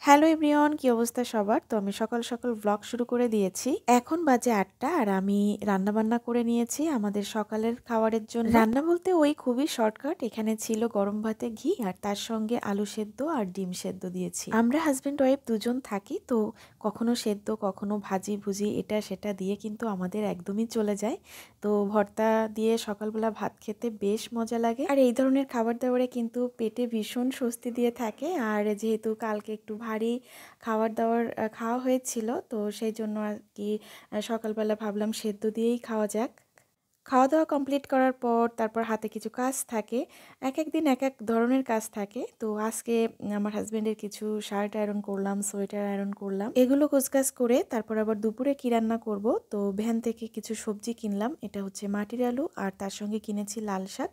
Hello everyone, কি অবস্থা সবার? তো আমি সকাল সকাল ব্লগ শুরু করে দিয়েছি। এখন বাজে ৮টা আর আমি রান্নাবান্না করে নিয়েছি আমাদের সকালের খাবারের জন্য। রান্না বলতে ওই খুবই শর্টকাট। এখানে ছিল গরম ভাতে ঘি আর তার সঙ্গে আলু সেদ্ধ আর ডিম সেদ্ধ দিয়েছি। আমরা হাজব্যান্ড ওয়াইফ দুজন থাকি, তো কখনো সেদ্ধ কখনো ভাজি ভুজি এটা সেটা দিয়ে কিন্তু আমাদের একদমই চলে যায়। তো ভর্তা দিয়ে সকালবেলা ভাত খেতে বেশ মজা লাগে আর এই ধরনের খাবার দাবারে কিন্তু পেটে ভীষণ স্বস্তি দিয়ে থাকে। আর যেহেতু কালকে একটু ভারী খাবার দাবার খাওয়া হয়েছিল, তো সেই জন্য আর কি সকালবেলা ভাবলাম সেদ্ধ দিয়েই খাওয়া যাক। খাওয়া দাওয়া কমপ্লিট করার পর তারপর হাতে কিছু কাজ থাকে। এক এক দিন এক এক ধরনের কাজ থাকে। তো আজকে আমার হাজব্যান্ডের কিছু শার্ট আয়রন করলাম, সোয়েটার আয়রন করলাম, এগুলো গোছগাছ করে তারপর আবার দুপুরে কি রান্না করব। তো ভ্যান থেকে কিছু সবজি কিনলাম। এটা হচ্ছে মাটির আলু আর তার সঙ্গে কিনেছি লাল শাক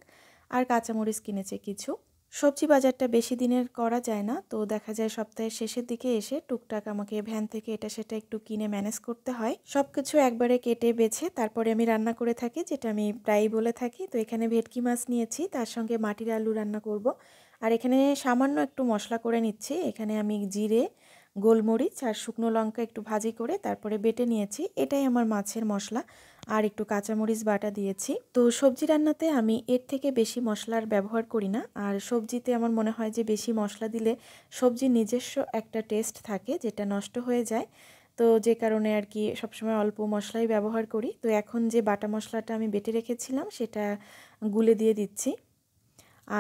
আর কাঁচামরিচ কিনেছে কিছু। সবজি বাজারটা বেশি দিনের করা যায় না, তো দেখা যায় সপ্তাহের শেষের দিকে এসে টুকটাক আমাকে ভ্যান থেকে এটা সেটা একটু কিনে ম্যানেজ করতে হয়। সবকিছু একবারে কেটে বেছে তারপরে আমি রান্না করে থাকি, যেটা আমি প্রায়ই বলে থাকি। তো এখানে ভেটকি মাছ নিয়েছি, তার সঙ্গে মাটির আলু রান্না করব। আর এখানে সামান্য একটু মশলা করে নিচ্ছি। এখানে আমি জিরে, গোলমরিচ আর শুকনো লঙ্কা একটু ভাজি করে তারপরে বেটে নিয়েছি। এটাই আমার মাছের মশলা। আর একটু কাঁচামরিচ বাটা দিয়েছি। তো সবজি রান্নাতে আমি এর থেকে বেশি মশলার ব্যবহার করি না। আর সবজিতে আমার মনে হয় যে বেশি মশলা দিলে সবজির নিজস্ব একটা টেস্ট থাকে, যেটা নষ্ট হয়ে যায়। তো যে কারণে আর কি সবসময় অল্প মশলাই ব্যবহার করি। তো এখন যে বাটা মশলাটা আমি বেটে রেখেছিলাম সেটা গুলে দিয়ে দিচ্ছি।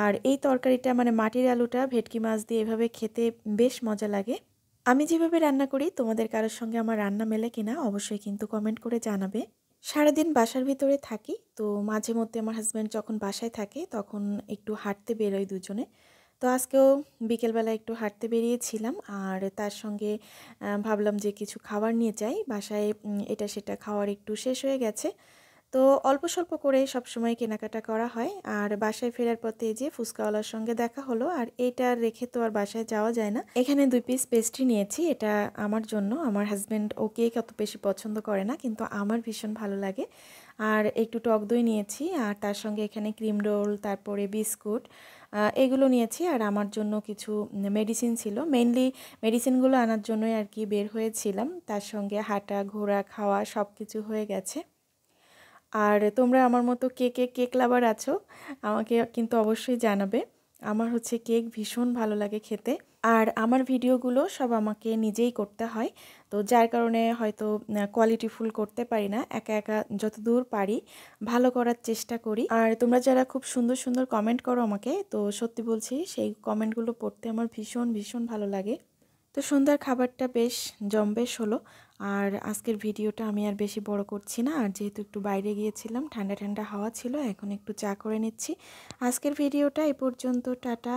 আর এই তরকারিটা মানে মাটির আলুটা ভেটকি মাছ দিয়ে এভাবে খেতে বেশ মজা লাগে। আমি যেভাবে রান্না করি তোমাদের কারোর সঙ্গে আমার রান্না মেলে কিনা অবশ্যই কিন্তু কমেন্ট করে জানাবে। সারাদিন বাসার ভিতরে থাকি, তো মাঝে মধ্যে আমার হাজব্যান্ড যখন বাসায় থাকে তখন একটু হাঁটতে বেরোই দুজনে। তো আজকেও বিকেলবেলা একটু হাঁটতে বেরিয়েছিলাম আর তার সঙ্গে ভাবলাম যে কিছু খাবার নিয়ে যাই বাসায়। এটা সেটা খাওয়ার একটু শেষ হয়ে গেছে, তো অল্প স্বল্প করে সবসময় কেনাকাটা করা হয়। আর বাসায় ফেরার পথে এই যে ফুচকাওয়ালার সঙ্গে দেখা হলো, আর এইটা রেখে তো আর বাসায় যাওয়া যায় না। এখানে 2 পিস পেস্ট্রি নিয়েছি, এটা আমার জন্য। আমার হাজব্যান্ড ও কেক অত বেশি পছন্দ করে না, কিন্তু আমার ভীষণ ভালো লাগে। আর একটু টক দই নিয়েছি আর তার সঙ্গে এখানে ক্রিম রোল, তারপরে বিস্কুট, এগুলো নিয়েছি। আর আমার জন্য কিছু মেডিসিন ছিল, মেইনলি মেডিসিনগুলো আনার জন্যই আর কি বের হয়েছিলাম। তার সঙ্গে হাঁটা ঘোরা খাওয়া সব কিছু হয়ে গেছে। আর তোমরা আমার মতো কে কে কেক লাভার আছো আমাকে কিন্তু অবশ্যই জানাবে। আমার হচ্ছে কেক ভীষণ ভালো লাগে খেতে। আর আমার ভিডিওগুলো সব আমাকে নিজেই করতে হয়, তো যার কারণে হয়তো কোয়ালিটিফুল করতে পারি না। একা একা যতদূর পারি ভালো করার চেষ্টা করি। আর তোমরা যারা খুব সুন্দর সুন্দর কমেন্ট করো আমাকে, তো সত্যি বলছি সেই কমেন্টগুলো পড়তে আমার ভীষণ ভীষণ ভালো লাগে। তো সন্ধ্যার খাবারটা বেশ জম্বেশ হলো। আর আজকের ভিডিওটা আমি আর বেশি বড় করছি না। আর যেহেতু একটু বাইরে গিয়েছিলাম, ঠান্ডা ঠান্ডা হাওয়া ছিল, এখন একটু চা করে নিচ্ছি। আজকের ভিডিওটা এই পর্যন্ত। টাটা।